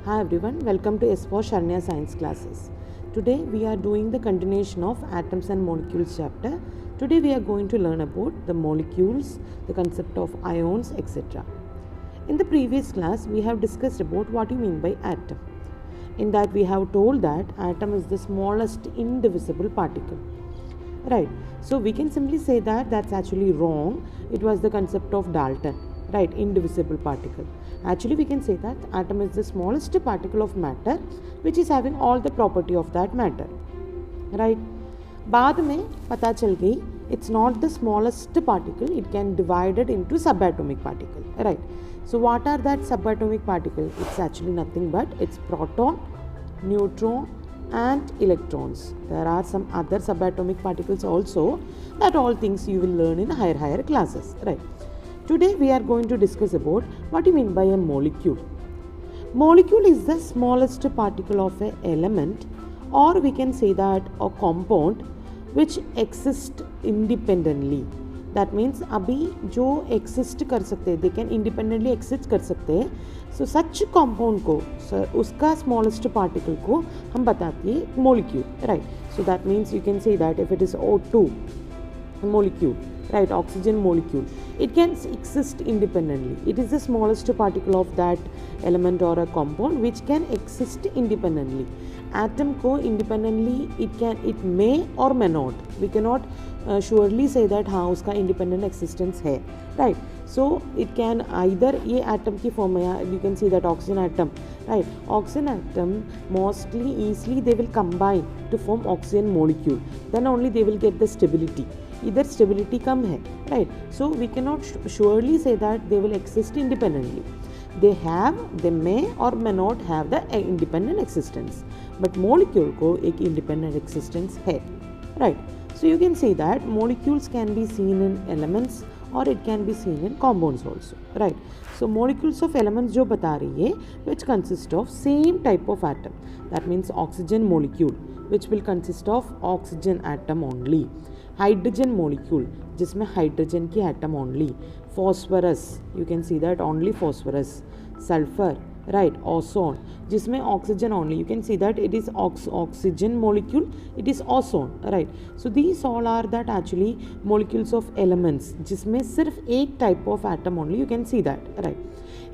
Hi everyone, welcome to S4 Sharnya Science classes. Today we are doing the continuation of atoms and molecules chapter. Today we are going to learn about the molecules, the concept of ions, etc. In the previous class we have discussed about what you mean by atom. In that we have told that atom is the smallest indivisible particle. Right, so we can simply say that that's actually wrong. It was the concept of Dalton, right, indivisible particle. Actually we can say that atom is the smallest particle of matter which is having all the property of that matter, right. बाद में पता चल गई it's not the smallest particle, it can divide it into subatomic particle, right. So what are that subatomic particle? It's actually nothing but it's proton, neutron and electrons. There are some other subatomic particles also, that all things you will learn in higher classes, right. Today we are going to discuss about what you mean by a molecule. Molecule is the smallest particle of an element, or we can say that a compound which exists independently. That means अभी जो exist कर सकते हैं, they can independently exist कर सकते हैं. So such compound को, उसका smallest particle को हम बताते हैं molecule, right. So that means you can say that if it is O2 molecule, right, oxygen molecule, it can exist independently. It is the smallest particle of that element or a compound which can exist independently. Atom को independently it may or may not. We cannot surely say that हाँ उसका independent existence है, right. So it can either ये atom की form है, you can see that oxygen atom, right. Oxygen atom mostly easily they will combine to form oxygen molecule. Then only they will get the stability. Either stability कम है, right. So we cannot surely say that they will exist independently. They may or may not have the independent existence. But molecule को एक independent existence है, right. So you can say that molecules can be seen in elements or it can be seen in compounds also, right. So molecules of elements जो बता रही है, which consist of same type of atom. That means oxygen molecule, which will consist of oxygen atom only. Hydrogen molecule, जिसमें hydrogen की atom only. Phosphorus, you can see that only phosphorus. Sulfur, right, ozone, जिसमें oxygen only, you can see that it is oxygen molecule, it is ozone, right. So these all are that actually molecules of elements जिसमें सिर्फ एक type of atom only, you can see that, right.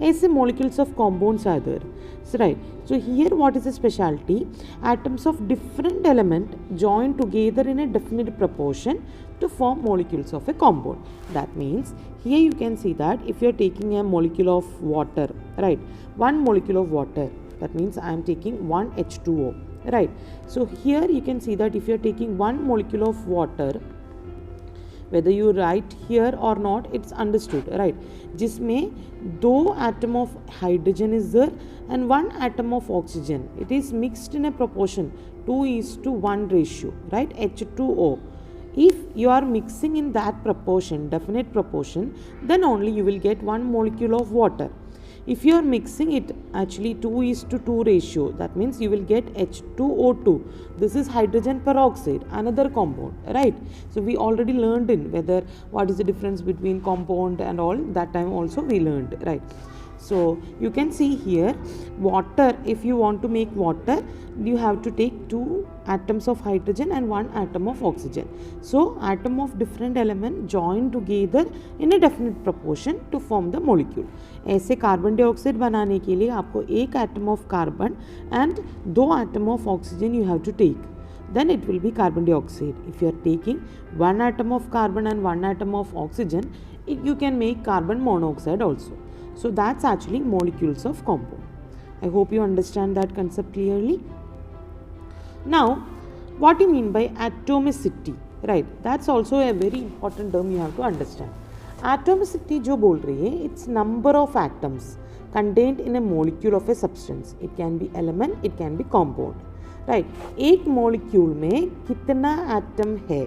ऐसे molecules of compounds are there, so, right. So here what is the specialty? Atoms of different element join together in a definite proportion to form molecules of a compound. That means here you can see that if you are taking a molecule of water, right, one molecule of water, that means I am taking one H2O, right. So here you can see that if you are taking one molecule of water, whether you write here or not, it's understood, right. जिसमें दो atom of hydrogen is there and one atom of oxygen. It is mixed in a proportion 2:1 ratio, right, H2O. If you are mixing in that proportion, definite proportion, then only you will get one molecule of water. If you are mixing it actually 2:2 ratio, that means you will get H2O2. This is hydrogen peroxide, another compound, right. So we already learned in whether what is the difference between compound and all, that time also we learned, right. So you can see here water, if you want to make water, you have to take two atoms of hydrogen and one atom of oxygen. So atom of different element join together in a definite proportion to form the molecule. ऐसे carbon dioxide बनाने के लिए आपको एक atom of carbon and दो atom of oxygen you have to take. Then it will be carbon dioxide. If you are taking one atom of carbon and one atom of oxygen, you can make carbon monoxide also. So that's actually molecules of compound. I hope you understand that concept clearly. Now, what do you mean by atomicity? Right, that's also a very important term you have to understand. Atomicity जो बोल रही है, it's number of atoms contained in a molecule of a substance. It can be element, it can be compound. Right, एक molecule में कितना atom है?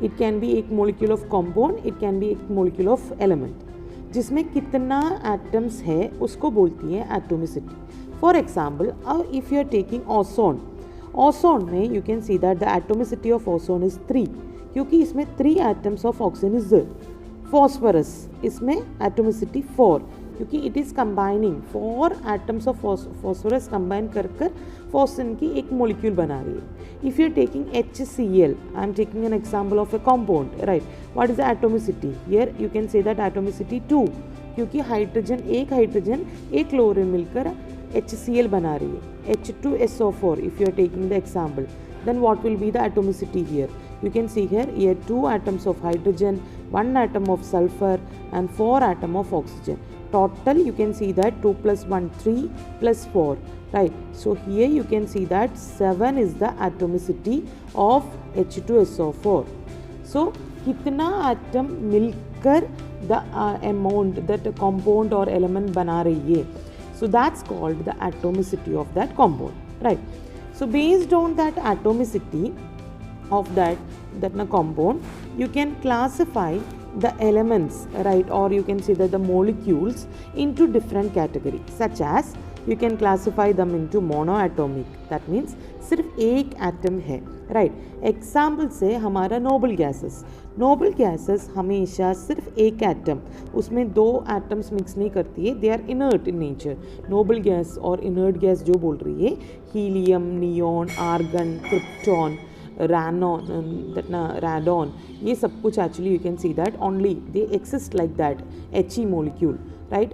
It can be एक molecule of compound, it can be एक molecule of element. जिसमें कितना atoms है उसको बोलती है atomicity. For example, if you are taking ozone, ozone में you can see that the atomicity of ozone is 3 क्योंकि इसमें 3 atoms of oxygen is there. Phosphorus इसमें atomicity 4 क्योंकि it is combining 4 atoms of phosphorus combine कर phosphine की एक molecule बना रही है. If you are taking HCl, I am taking an example of a compound, right. What is the atomicity? Here you can say that atomicity 2, क्योंकि hydrogen एक chlorine मिलकर HCl बना रही है. H2SO4, if you are taking the example, then what will be the atomicity here? You can see here 2 atoms of hydrogen, 1 atom of sulfur and 4 atom of oxygen. Total you can see that 2 plus 1 3 plus 4, right. So here you can see that 7 is the atomicity of H2SO4. So कितना atom मिलकर the amount that compound or element बना रही है. So that's called the atomicity of that compound, right. So based on that atomicity of that compound, you can classify the elements, right, or you can say that the molecules into different categories, such as you can classify them into monoatomic, that means सिर्फ एक atom है, right. Example से हमारा noble gases हमेशा सिर्फ एक atom, उसमें 2 atoms mix नहीं करती है, they are inert in nature. Noble gas और इनर्ट गैस जो बोल रही है, helium, neon, argon, krypton, radon, ये सब कुछ actually you can see that only they exist like that, He molecule, right.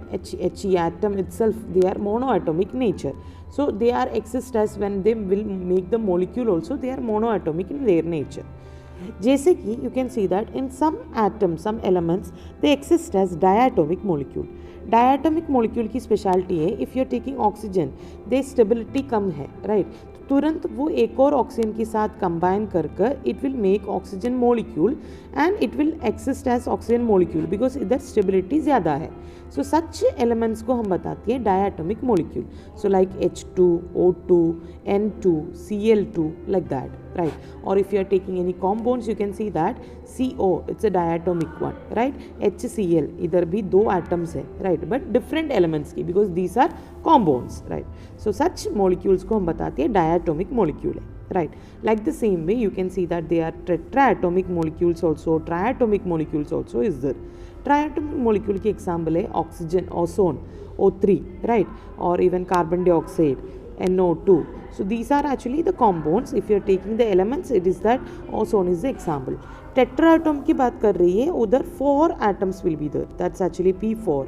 He atom itself, they are monoatomic nature, so they are exist as when they will make the molecule also, they are monoatomic in their nature. जैसे कि you can see that in some atoms, some elements, they exist as diatomic molecule. Diatomic molecule की speciality है, if you are taking oxygen, they stability कम है, right. तुरंत वो एक और ऑक्सीजन के साथ कंबाइन कर it will make oxygen molecule and it will exist as oxygen molecule because इधर स्टेबिलिटी ज़्यादा है. सो सच एलिमेंट्स को हम बताते हैं diatomic molecule. So like H2, O2, N2, Cl2, like that, right. और if you are taking any compounds you can see that CO, it's a diatomic one, right. HCl, इधर भी 2 atoms है, right, but different elements की, because these are compounds, right. So such molecules को हम बताते हैं diatomic molecule है, right. Like the same way you can see that they are tetraatomic molecules also, triatomic molecules also is there. Triatomic molecule की example है oxygen, ozone, O3, right, or even carbon dioxide, NO2. So these are actually the compounds. If you are taking the elements, it is that ozone is the example. Tetraatom की बात कर रही है, उधर 4 atoms will be there. That's actually P4.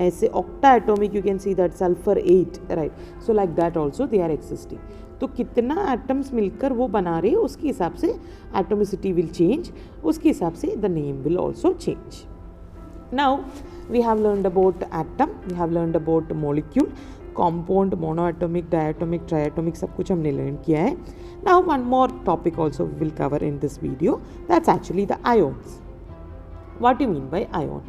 ऐसे octaatomic you can see that sulfur 8, right. So like that also they are existing. तो कितना atoms मिलकर वो बना रहे हैं उसके हिसाब से एटोमिसिटी विल चेंज, उसके हिसाब से the name will also change. Now we have learned about atom, we have learned about molecule, compound, monoatomic, diatomic, triatomic, सब कुछ हमने लर्न किया है. Now one more topic also will cover in this video, that's actually the ions. What you mean by ion?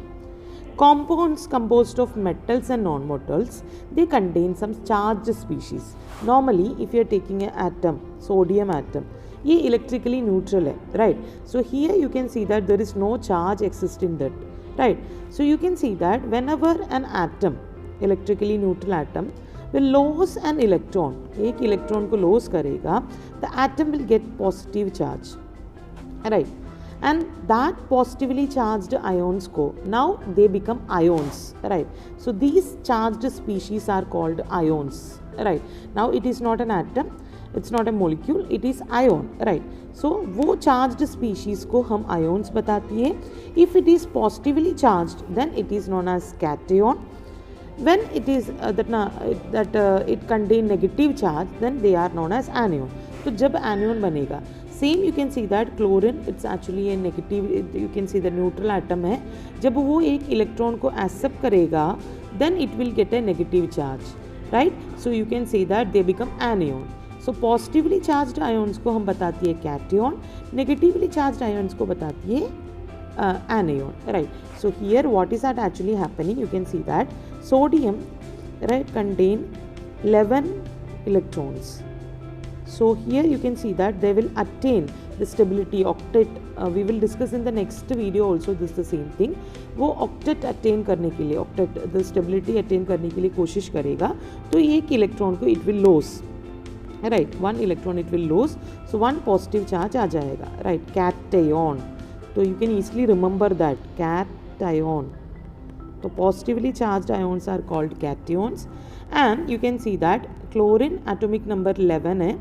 Compounds composed of metals and non-metals, they contain some charged species. Normally, if you are taking an atom, sodium atom, ये electrically neutral है, right? So here you can see that there is no charge exist in that, right? So you can see that whenever an atom, electrically neutral atom, will lose an electron, एक electron को lose करेगा, the atom will get positive charge, right? And that positively charged ions को, now they become ions, right. So these charged species are called ions, right. Now it is not an atom, it's not a molecule, it is ion, right. So वो charged species को हम ions बताती है. If it is positively charged, then it is known as cation. When it is it contain negative charge, then they are known as anion. तो जब anion बनेगा, same you can see that chlorine, it's actually a negative, you can see the neutral atom है. जब वो एक electron को accept करेगा, then it will get a negative charge, right. So you can see that they become anion. So positively charged ions को हम बताती है कैटियन, नेगेटिवली चार्ज्ड आयोन्स को बताती है anion, right. So here what is that actually happening, you can see that sodium, right, contain 11 electrons. So here you can see that they will attain the stability octet. We will discuss in the next video also this the same thing. वो octet attain करने के लिए, octet the stability attain करने के लिए कोशिश करेगा, तो एक इलेक्ट्रॉन को it will lose, right, 1 electron it will lose, so 1 positive charge आ जाएगा, right, cation. तो you can easily remember that cation, So positively charged ions are called cations, and you can see that chlorine atomic number 11 hai.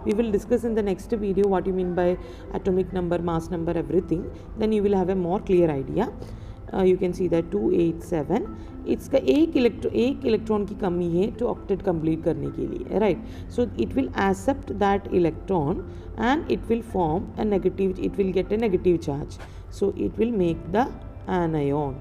We will discuss in the next video what you mean by atomic number, mass number, everything. Then you will have a more clear idea. You can see that 287 इसका एक electron की कमी है to octet complete करने के लिए, right. So it will accept that electron and it will form a negative, it will get a negative charge, so it will make the anion,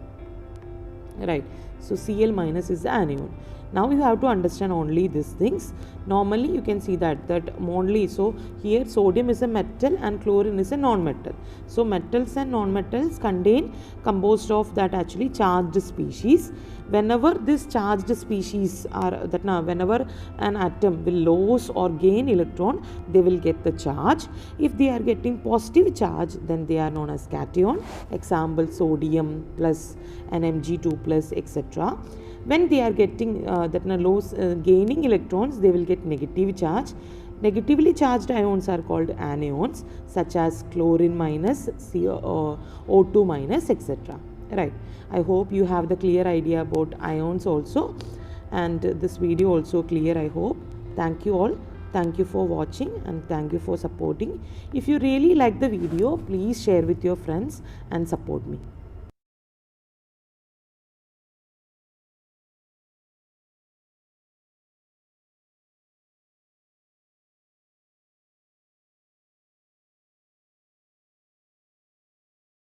right. So Cl minus is the anion. Now you have to understand only these things. Normally you can see that only, so here sodium is a metal and chlorine is a non-metal. So metals and non-metals composed of that actually charged species. Whenever this charged species are whenever an atom will lose or gain electron, they will get the charge. If they are getting positive charge, then they are known as cation. Example, sodium plus Mg2 plus etc. When they are getting gaining electrons, they will get negative charge. Negatively charged ions are called anions, such as chlorine minus, O2 minus, etc. Right. I hope you have the clear idea about ions also, and this video also clear, I hope. Thank you all. Thank you for watching and thank you for supporting. If you really like the video, please share with your friends and support me.